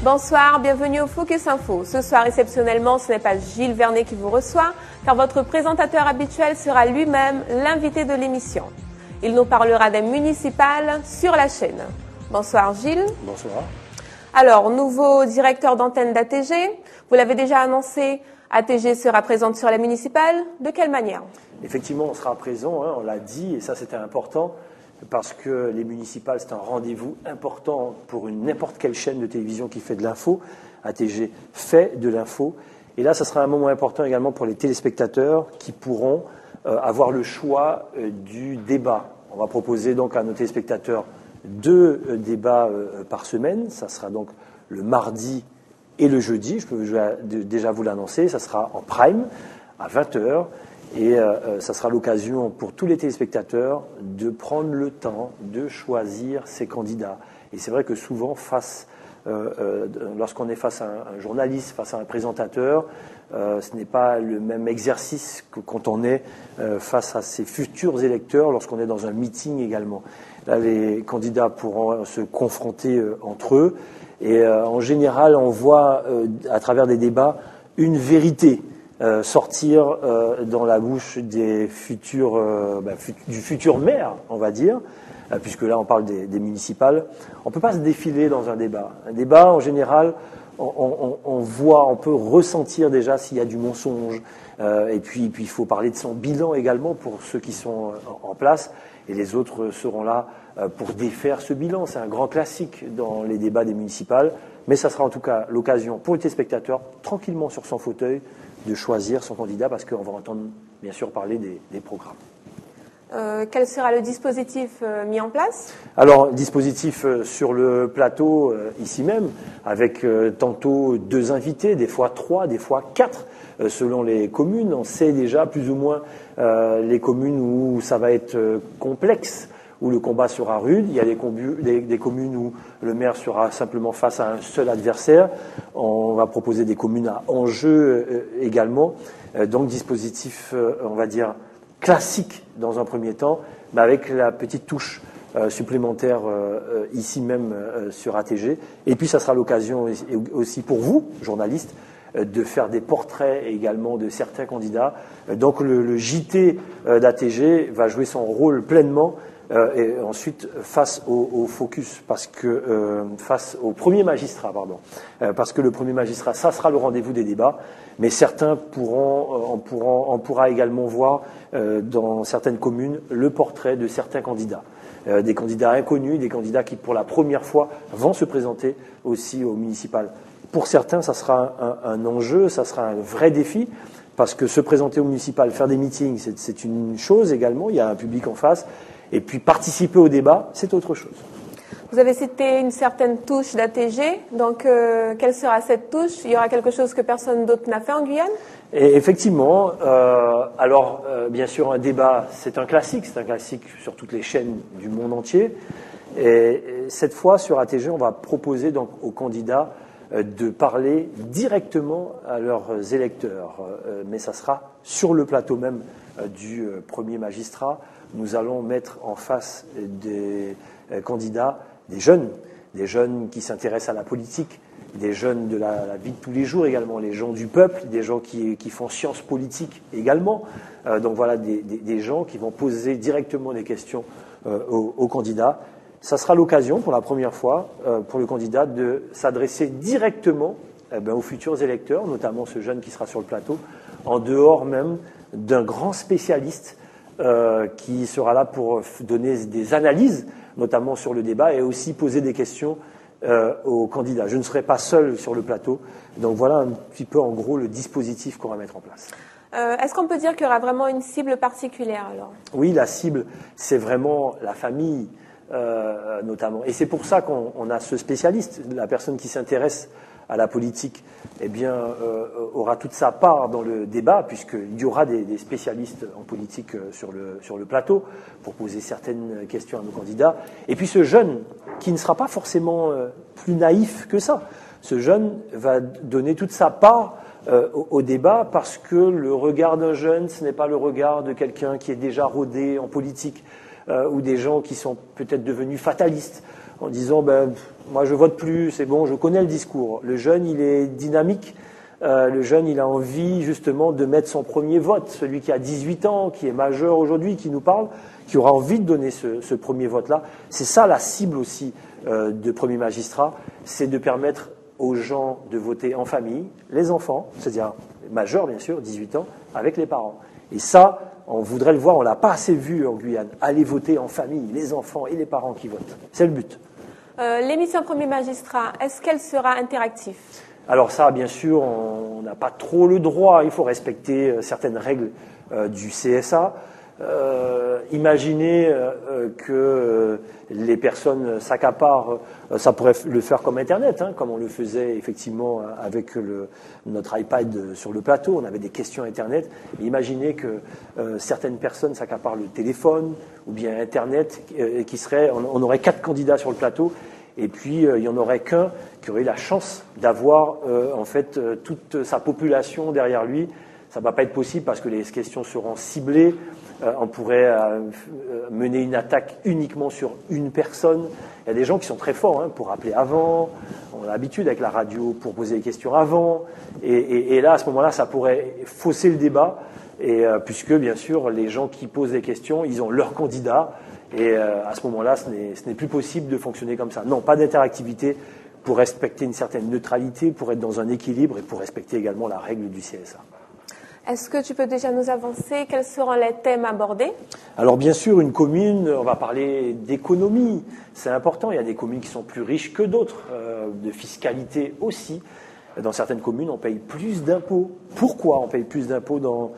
Bonsoir, bienvenue au Focus Info. Ce soir, exceptionnellement, ce n'est pas Gilles Vernet qui vous reçoit, car votre présentateur habituel sera lui-même l'invité de l'émission. Il nous parlera des municipales sur la chaîne. Bonsoir Gilles. Bonsoir. Alors, nouveau directeur d'antenne d'ATG, vous l'avez déjà annoncé, ATG sera présente sur la municipale. De quelle manière? Effectivement, on sera présent, on l'a dit, et ça c'était important, parce que les municipales, c'est un rendez-vous important pour n'importe quelle chaîne de télévision qui fait de l'info. ATG fait de l'info. Et là, ça sera un moment important également pour les téléspectateurs qui pourront avoir le choix du débat. On va proposer donc à nos téléspectateurs 2 débats par semaine. Ça sera donc le mardi et le jeudi. Je peux déjà vous l'annoncer. Ça sera en prime à 20h. Et ça sera l'occasion pour tous les téléspectateurs de prendre le temps de choisir ses candidats. Et c'est vrai que souvent, lorsqu'on est face à un journaliste, face à un présentateur, ce n'est pas le même exercice que quand on est face à ses futurs électeurs, lorsqu'on est dans un meeting également. Là, les candidats pourront se confronter entre eux. Et en général, on voit à travers des débats une vérité sortir dans la bouche du futur maire, on va dire, puisque là on parle des municipales. On ne peut pas se défiler dans un débat. Un débat, en général, on peut ressentir déjà s'il y a du mensonge. Et puis il faut parler de son bilan également pour ceux qui sont en place. Et les autres seront là pour défaire ce bilan. C'est un grand classique dans les débats des municipales. Mais ça sera en tout cas l'occasion pour le téléspectateur, tranquillement sur son fauteuil, de choisir son candidat, parce qu'on va entendre bien sûr parler des programmes. Quel sera le dispositif mis en place? Alors, dispositif sur le plateau, ici même, avec tantôt 2 invités, des fois 3, des fois 4, selon les communes. On sait déjà plus ou moins les communes où ça va être complexe, où le combat sera rude. Il y a des communes où le maire sera simplement face à un seul adversaire. On va proposer des communes à enjeu également. Donc, dispositif, on va dire, classique dans un premier temps, mais avec la petite touche supplémentaire ici même sur ATG. Et puis, ça sera l'occasion aussi pour vous, journalistes, de faire des portraits également de certains candidats. Donc, le JT d'ATG va jouer son rôle pleinement. Et ensuite face au focus, face au premier magistrat, parce que le premier magistrat, ça sera le rendez-vous des débats, mais certains on pourra également voir dans certaines communes le portrait de certains candidats, des candidats inconnus, des candidats qui pour la première fois vont se présenter aussi au municipal. Pour certains, ça sera un enjeu, ça sera un vrai défi. Parce que se présenter au municipal, faire des meetings, c'est une chose également, il y a un public en face. Et puis participer au débat, c'est autre chose. Vous avez cité une certaine touche d'ATG, donc quelle sera cette touche? Il y aura quelque chose que personne d'autre n'a fait en Guyane? Et effectivement, bien sûr un débat, c'est un classique sur toutes les chaînes du monde entier. Et cette fois sur ATG, on va proposer donc aux candidats de parler directement à leurs électeurs. Mais ça sera sur le plateau même du premier magistrat. Nous allons mettre en face des candidats des jeunes qui s'intéressent à la politique, des jeunes de la vie de tous les jours également, les gens du peuple, des gens qui font sciences politiques également. Donc voilà, des gens qui vont poser directement des questions aux candidats. Ça sera l'occasion pour la première fois pour le candidat de s'adresser directement aux futurs électeurs, notamment ce jeune qui sera sur le plateau, en dehors même d'un grand spécialiste qui sera là pour donner des analyses, notamment sur le débat, et aussi poser des questions aux candidats. Je ne serai pas seul sur le plateau, donc voilà un petit peu en gros le dispositif qu'on va mettre en place. Est-ce qu'on peut dire qu'il y aura vraiment une cible particulière alors? Oui, la cible, c'est vraiment la famille, notamment. Et c'est pour ça qu'on a ce spécialiste, la personne qui s'intéresse à la politique, aura toute sa part dans le débat, puisqu'il y aura des spécialistes en politique sur le plateau pour poser certaines questions à nos candidats. Et puis ce jeune, qui ne sera pas forcément plus naïf que ça, ce jeune va donner toute sa part au débat, parce que le regard d'un jeune, ce n'est pas le regard de quelqu'un qui est déjà rodé en politique. ou des gens qui sont peut-être devenus fatalistes en disant moi je vote plus, c'est bon, je connais le discours. Le jeune, il est dynamique. Le jeune, il a envie justement de mettre son premier vote. Celui qui a 18 ans, qui est majeur aujourd'hui, qui nous parle, qui aura envie de donner ce premier vote-là. C'est ça la cible aussi de premier magistrat, c'est de permettre aux gens de voter en famille, les enfants, c'est-à-dire majeurs bien sûr, 18 ans, avec les parents. Et ça, on voudrait le voir, on ne l'a pas assez vu en Guyane. Aller voter en famille, les enfants et les parents qui votent. C'est le but. L'émission Premier Magistrat, est-ce qu'elle sera interactive ? Alors ça, bien sûr, on n'a pas trop le droit. Il faut respecter certaines règles du CSA. Imaginez que les personnes s'accaparent, ça pourrait le faire comme Internet, comme on le faisait effectivement avec notre iPad sur le plateau, on avait des questions Internet. Mais imaginez que certaines personnes s'accaparent le téléphone ou bien Internet, on aurait 4 candidats sur le plateau. Et puis, il n'y en aurait qu'un qui aurait eu la chance d'avoir, toute sa population derrière lui. Ça ne va pas être possible parce que les questions seront ciblées. On pourrait mener une attaque uniquement sur une personne. Il y a des gens qui sont très forts pour appeler avant. On a l'habitude avec la radio pour poser des questions avant. Et là, à ce moment-là, ça pourrait fausser le débat. Puisque, bien sûr, les gens qui posent des questions, ils ont leur candidat. Et à ce moment-là, ce n'est plus possible de fonctionner comme ça. Non, pas d'interactivité pour respecter une certaine neutralité, pour être dans un équilibre et pour respecter également la règle du CSA. Est-ce que tu peux déjà nous avancer? Quels seront les thèmes abordés? Alors bien sûr, une commune, on va parler d'économie, c'est important. Il y a des communes qui sont plus riches que d'autres, de fiscalité aussi. Dans certaines communes, on paye plus d'impôts. Pourquoi on paye plus d'impôts dans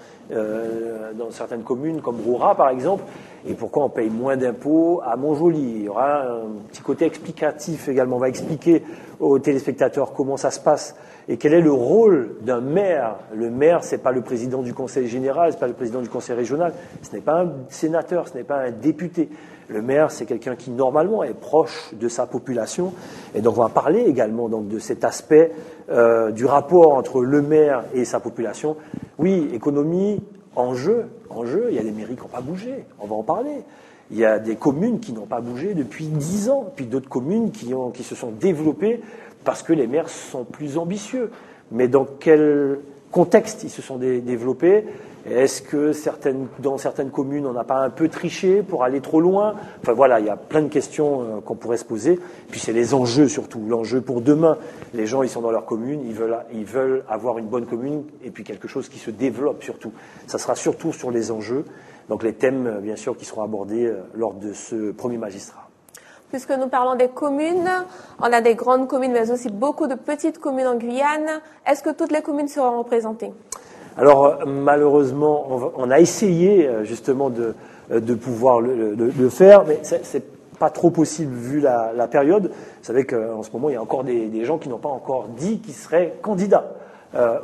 certaines communes, comme Roura par exemple, et pourquoi on paye moins d'impôts à Montjoly? Il y aura un petit côté explicatif également. On va expliquer aux téléspectateurs comment ça se passe et quel est le rôle d'un maire. Le maire, c'est pas le président du conseil général, c'est pas le président du conseil régional, ce n'est pas un sénateur, ce n'est pas un député. Le maire, c'est quelqu'un qui, normalement, est proche de sa population. Et donc, on va parler également donc, de cet aspect du rapport entre le maire et sa population. Oui, économie, enjeu, il y a des mairies qui n'ont pas bougé, on va en parler. Il y a des communes qui n'ont pas bougé depuis 10 ans, puis d'autres communes qui se sont développées parce que les maires sont plus ambitieux. Mais dans quel contexte ils se sont développés? Est-ce que dans certaines communes, on n'a pas un peu triché pour aller trop loin? Enfin voilà, il y a plein de questions qu'on pourrait se poser. Puis c'est les enjeux surtout, l'enjeu pour demain. Les gens, ils sont dans leur commune, ils veulent avoir une bonne commune et puis quelque chose qui se développe surtout. Ça sera surtout sur les enjeux. Donc les thèmes, bien sûr, qui seront abordés lors de ce premier magistrat. Puisque nous parlons des communes, on a des grandes communes, mais aussi beaucoup de petites communes en Guyane. Est-ce que toutes les communes seront représentées? Alors, malheureusement, on a essayé justement de pouvoir le faire, mais c'est pas trop possible vu la période. Vous savez qu'en ce moment, il y a encore des gens qui n'ont pas encore dit qu'ils seraient candidats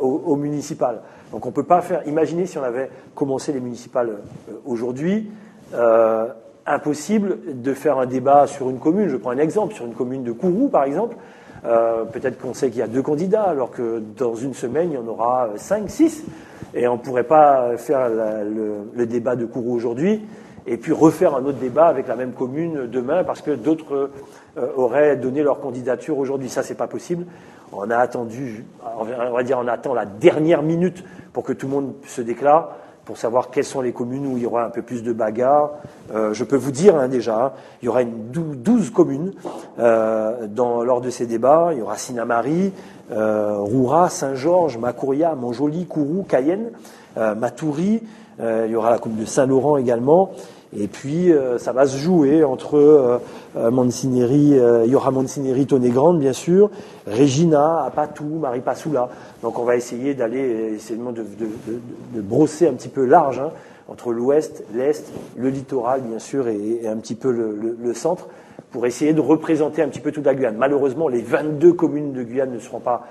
au municipal. Donc, on peut pas faire. Imaginez si on avait commencé les municipales aujourd'hui. Impossible de faire un débat sur une commune. Je prends un exemple, sur une commune de Kourou, par exemple. Peut-être qu'on sait qu'il y a 2 candidats, alors que dans une semaine, il y en aura 5, 6. Et on ne pourrait pas faire le débat de Kourou aujourd'hui et puis refaire un autre débat avec la même commune demain parce que d'autres auraient donné leur candidature aujourd'hui. Ça, c'est pas possible. On a attendu, on va dire, on attend la dernière minute pour que tout le monde se déclare, pour savoir quelles sont les communes où il y aura un peu plus de bagarres. Je peux vous dire déjà, il y aura 12 communes lors de ces débats. Il y aura Sinamari, Roura, Saint-Georges, Makouria, Montjoly, Kourou, Cayenne, Matoury. Il y aura la commune de Saint-Laurent également. Et puis, ça va se jouer entre Mancineri, il y aura Mancineri, Tonnet-Grande, bien sûr, Regina, Apatou, Maripasoula. Donc, on va essayer d'aller, de brosser un petit peu large, entre l'ouest, l'est, le littoral, bien sûr, et un petit peu le centre, pour essayer de représenter un petit peu toute la Guyane. Malheureusement, les 22 communes de Guyane ne seront pas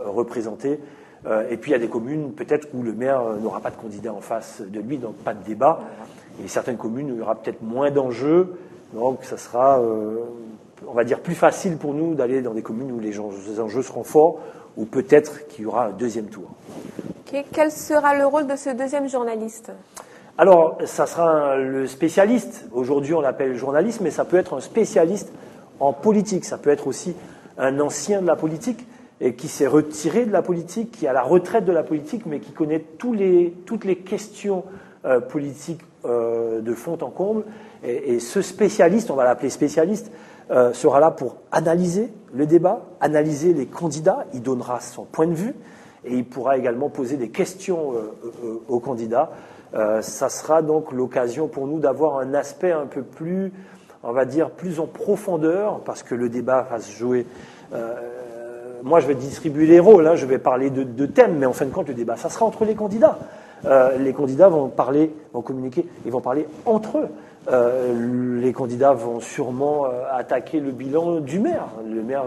représentées. Et puis, il y a des communes, peut-être, où le maire n'aura pas de candidat en face de lui, donc pas de débat. Et certaines communes où il y aura peut-être moins d'enjeux, donc ça sera, on va dire, plus facile pour nous d'aller dans des communes où les enjeux seront forts, ou peut-être qu'il y aura un deuxième tour. Okay. Quel sera le rôle de ce deuxième journaliste? Alors, ça sera le spécialiste. Aujourd'hui, on l'appelle journaliste, mais ça peut être un spécialiste en politique. Ça peut être aussi un ancien de la politique et qui s'est retiré de la politique, qui est à la retraite de la politique, mais qui connaît toutes les questions politiques de fond en comble. Et ce spécialiste, on va l'appeler spécialiste, sera là pour analyser le débat, analyser les candidats. Il donnera son point de vue et il pourra également poser des questions aux candidats. Ça sera donc l'occasion pour nous d'avoir un aspect un peu plus, on va dire, plus en profondeur, parce que le débat va se jouer. Moi, je vais distribuer les rôles, hein, je vais parler de thèmes, mais en fin de compte, le débat, ça sera entre les candidats. Les candidats vont parler, vont communiquer, ils vont parler entre eux. Les candidats vont sûrement attaquer le bilan du maire. Le maire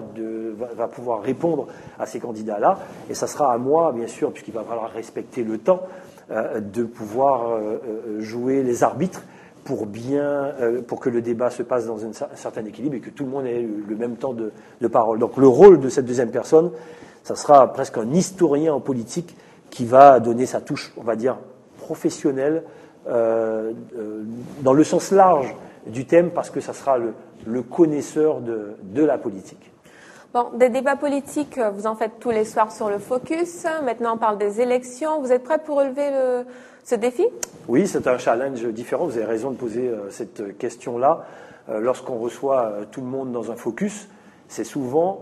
va pouvoir répondre à ces candidats-là, et ça sera à moi, bien sûr, puisqu'il va falloir respecter le temps, de pouvoir jouer les arbitres pour que le débat se passe dans un certain équilibre et que tout le monde ait le même temps de parole. Donc le rôle de cette deuxième personne, ça sera presque un historien en politique qui va donner sa touche, on va dire, professionnelle, dans le sens large du thème, parce que ça sera le connaisseur de la politique. Bon, des débats politiques, vous en faites tous les soirs sur le Focus. Maintenant, on parle des élections. Vous êtes prêts pour relever ce défi? Oui, c'est un challenge différent. Vous avez raison de poser cette question-là. Lorsqu'on reçoit tout le monde dans un Focus, c'est souvent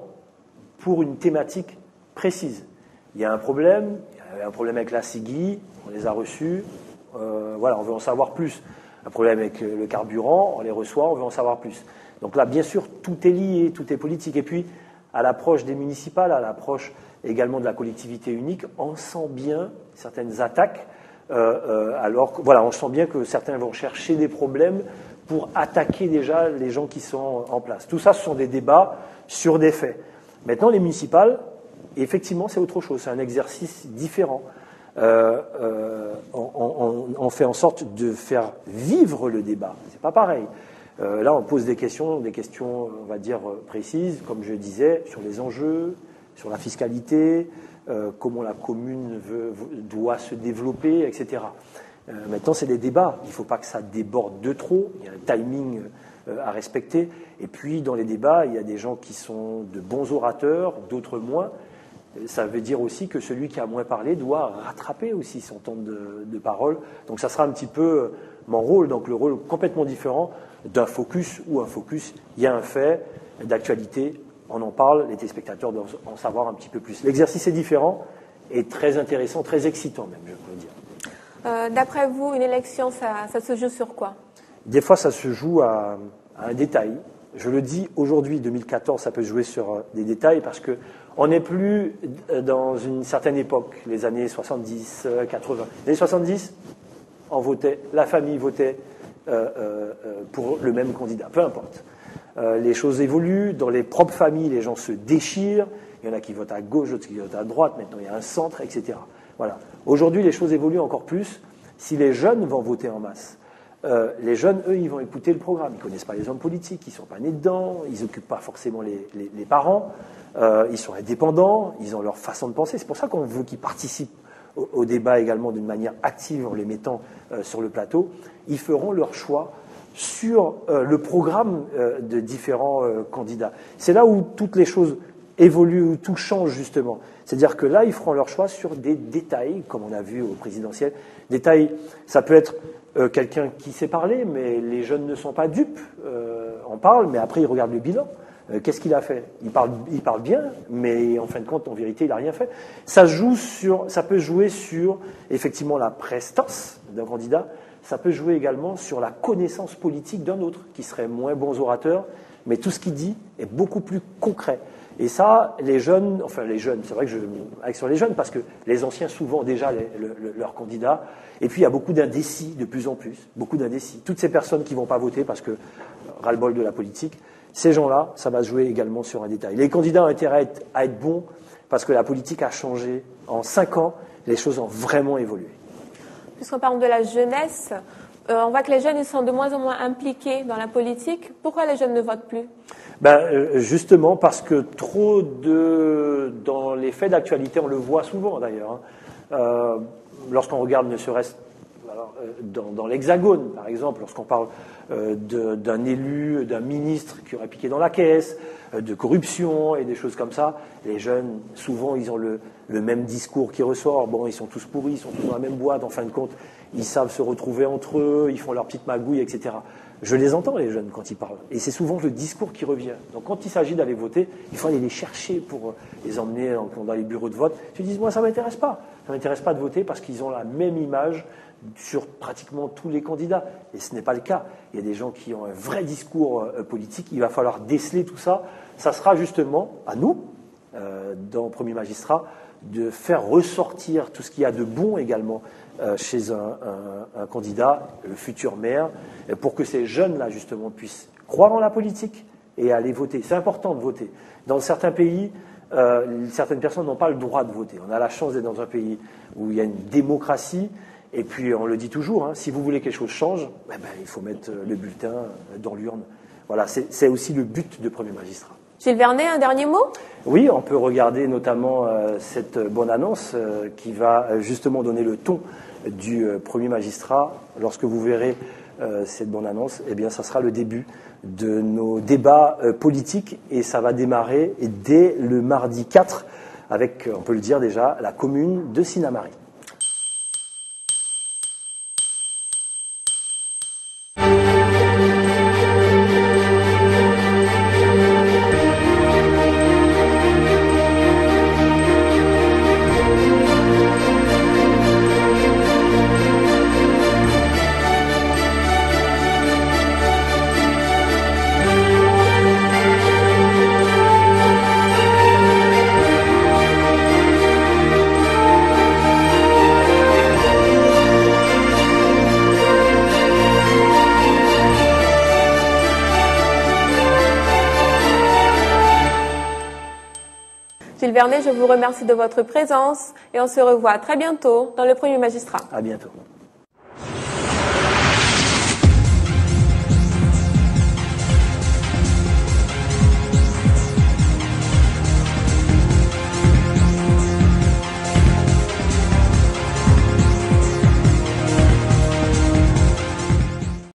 pour une thématique précise. Il y a un problème, il y a un problème avec la CIGI, on les a reçus, voilà, on veut en savoir plus. Un problème avec le carburant, on les reçoit, on veut en savoir plus. Donc là, bien sûr, tout est lié, tout est politique. Et puis, à l'approche des municipales, à l'approche également de la collectivité unique, on sent bien certaines attaques. Alors, voilà, on sent bien que certains vont chercher des problèmes pour attaquer déjà les gens qui sont en place. Tout ça, ce sont des débats sur des faits. Maintenant, les municipales, effectivement, c'est autre chose. C'est un exercice différent. On fait en sorte de faire vivre le débat. C'est pas pareil. Là, on pose des questions, on va dire, précises, comme je disais, sur les enjeux, sur la fiscalité, comment la commune doit se développer, etc. Maintenant, c'est des débats. Il ne faut pas que ça déborde de trop. Il y a un timing à respecter. Et puis, dans les débats, il y a des gens qui sont de bons orateurs, d'autres moins. Ça veut dire aussi que celui qui a moins parlé doit rattraper aussi son temps de parole. Donc, ça sera un petit peu mon rôle, donc le rôle complètement différent d'un focus ou un focus. Il y a un fait d'actualité, on en parle, les téléspectateurs doivent en savoir un petit peu plus. L'exercice est différent et très intéressant, très excitant même, je peux dire. D'après vous, une élection, ça se joue sur quoi? Des fois, ça se joue à un détail. Je le dis, aujourd'hui, 2014, ça peut se jouer sur des détails parce que on n'est plus dans une certaine époque, les années 70, 80. Les années 70, on votait, la famille votait pour le même candidat, peu importe. Les choses évoluent, dans les propres familles, les gens se déchirent, il y en a qui votent à gauche, d'autres qui votent à droite, maintenant il y a un centre, etc. Voilà. Aujourd'hui, les choses évoluent encore plus si les jeunes vont voter en masse. Les jeunes, eux, ils vont écouter le programme. Ils ne connaissent pas les hommes politiques, ils ne sont pas nés dedans, ils n'occupent pas forcément les parents, ils sont indépendants, ils ont leur façon de penser. C'est pour ça qu'on veut qu'ils participent au débat également d'une manière active en les mettant sur le plateau. Ils feront leur choix sur le programme de différents candidats. C'est là où toutes les choses évoluent, où tout change justement. C'est-à-dire que là, ils feront leur choix sur des détails, comme on a vu au présidentiel. Détails, ça peut être quelqu'un qui sait parler, mais les jeunes ne sont pas dupes. On parle, mais après, ils regardent le bilan. Qu'est-ce qu'il a fait? Il parle bien, mais en fin de compte, en vérité, il n'a rien fait. Ça peut jouer sur, effectivement, la prestance d'un candidat. Ça peut jouer également sur la connaissance politique d'un autre, qui serait moins bons orateurs, mais tout ce qu'il dit est beaucoup plus concret. Et ça, les jeunes, c'est vrai que je avec sur les jeunes, parce que les anciens, souvent, déjà, leurs candidats. Et puis, il y a beaucoup d'indécis, de plus en plus, beaucoup d'indécis. Toutes ces personnes qui ne vont pas voter parce que ras-le-bol de la politique, ces gens-là, ça va se jouer également sur un détail. Les candidats ont intérêt à être bons parce que la politique a changé. En 5 ans, les choses ont vraiment évolué. Puisqu'on parle de la jeunesse, on voit que les jeunes ils sont de moins en moins impliqués dans la politique. Pourquoi les jeunes ne votent plus? Justement parce que trop dans les faits d'actualité, on le voit souvent d'ailleurs, lorsqu'on regarde ne serait-ce Alors, dans l'Hexagone, par exemple, lorsqu'on parle d'un élu, d'un ministre qui aurait piqué dans la caisse, de corruption et des choses comme ça, les jeunes, souvent, ils ont le même discours qui ressort. Bon, ils sont tous pourris, ils sont tous dans la même boîte. En fin de compte, ils savent se retrouver entre eux, ils font leur petite magouille, etc. Je les entends, les jeunes, quand ils parlent. Et c'est souvent le discours qui revient. Donc, quand il s'agit d'aller voter, il faut aller les chercher pour les emmener dans les bureaux de vote. Ils disent, moi, ça ne m'intéresse pas. Ça ne m'intéresse pas de voter parce qu'ils ont la même image sur pratiquement tous les candidats. Et ce n'est pas le cas. Il y a des gens qui ont un vrai discours politique. Il va falloir déceler tout ça. Ça sera justement à nous, dans Premier Magistrat, de faire ressortir tout ce qu'il y a de bon également chez un candidat, le futur maire, pour que ces jeunes-là, justement, puissent croire en la politique et aller voter. C'est important de voter. Dans certains pays, certaines personnes n'ont pas le droit de voter. On a la chance d'être dans un pays où il y a une démocratie, et puis on le dit toujours, si vous voulez que quelque chose change, il faut mettre le bulletin dans l'urne. Voilà, c'est aussi le but de Premier Magistrat. Gilles Vernet, un dernier mot ? Oui, on peut regarder notamment cette bonne annonce qui va justement donner le ton du Premier Magistrat. Lorsque vous verrez cette bonne annonce, eh bien, ça sera le début de nos débats politiques et ça va démarrer dès le mardi 4 avec, on peut le dire déjà, la commune de Sinnamary. Gilles Vernet, je vous remercie de votre présence et on se revoit très bientôt dans le Premier Magistrat. À bientôt.